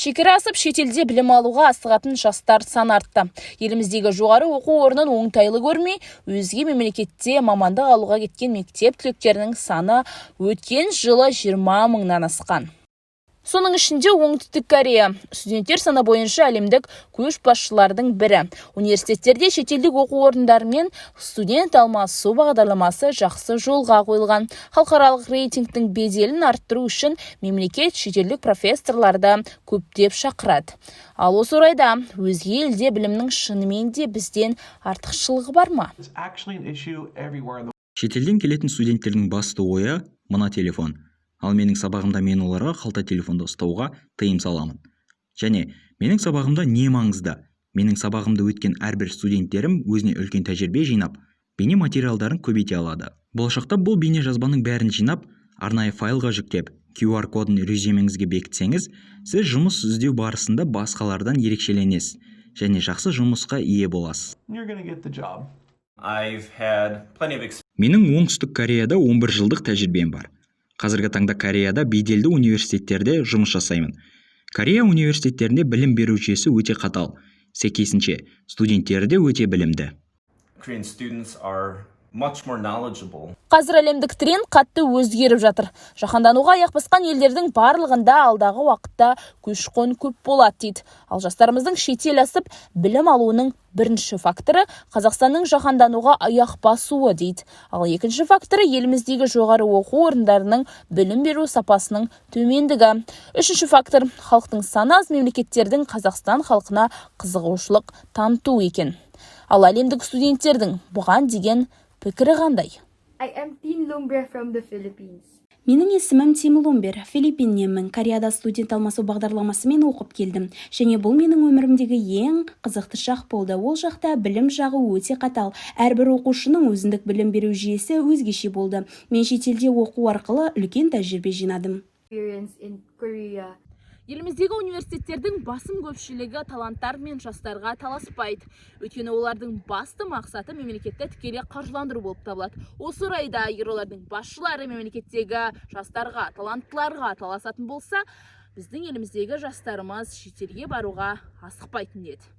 Шекара асып шетелде білім алуға асығатын жастар саны артты. Еліміздегі жоғары оқу орнын оңтайлы көрмей, өзге мемлекетте мамандық алуға кеткен мектеп түлектерінің саны өткен жылы 20 мыңнан асқан. Соның ішінде Оңтүстік Корея студенттер саны бойынша әлемдік көшбасшылардың бірі. Университеттерде шетелдік оқу орындарымен студент алмасу бағдарламасы жақсы жолға қойылған. Халықаралық рейтингтің беделін арттыру үшін мемлекет шетелдік профессорларды көптеп шақырады. Ал осы орайда өзге елде білімнің шынымен де бізден артықшылығы бар ма? Шетелден келетін студенттердің басты ойы мына телефон. Ал менің сабағымда мен оларға қалта телефонды ұстауға тыйым саламын. Және менің сабағымда не маңызды? Менің сабағымда өткен әрбір студенттерім өзіне үлкен тәжірибе жинап, бейне материалдарын көбейте алады. Болашақта бұл бейне жазбаның бәрін жинап, арнайы файлға жүктеп, QR кодын резюмеңізге бекітсеңіз, сіз жұмыс іздеу барысында басқалардан ерекшеленесіз және жақсы жұмысқа ие боласыз. Менің Оңтүстік Кореяда 11 жылдық тәжірибем бар. Қазіргі таңда Кореяда беделді университеттерде жұмыс жасаймын. Корея университеттерінде білім беру жүйесі өте қатал. Сәйкесінше, студенттері де өте білімді. Қазір әлемдік тренд қатты өзгеріп жатыр. Жаһандануға аяқ басқан елдердің барлығында алдағы уақытта көші-қон көп болады дейді. Ал жастарымыздың шетел асып білім алуының бірінші факторы Қазақстанның жаһандануға аяқ басуы дейді. Ал екінші факторы еліміздегі жоғары оқу орындарының білім беру сапасының төмендігі. Үшінші фактор халықтың саны аз мемлекеттердің Қазақстан халқына қызығушылық таныту екен. Ал әлемдік студенттердің бұған деген пікірі қандай? Менің есімім Тим Лумбер, Филиппинненмін. Кореяда студент алмасу бағдарламасымен оқып келдім. Және бұл менің өмірімдегі ең қызықты шақ болды. Ол жақта білім жағы өте қатал. Әрбір оқушының өзіндік білім беру жүйесі өзгеше болды. Мен шетелде оқу арқылы үлкен тәжірибе жинадым. Еліміздегі университеттердің басым көпшілігі таланттар мен жастарға таласпайды. Өйткені олардың басты мақсаты мемлекетті тікелей қаржыландыру болып табылады. Осы орайда егер олардың басшылары мемлекеттегі жастарға, таланттыларға таласатын болса, біздің еліміздегі жастарымыз шетелге баруға асықпайтын еді.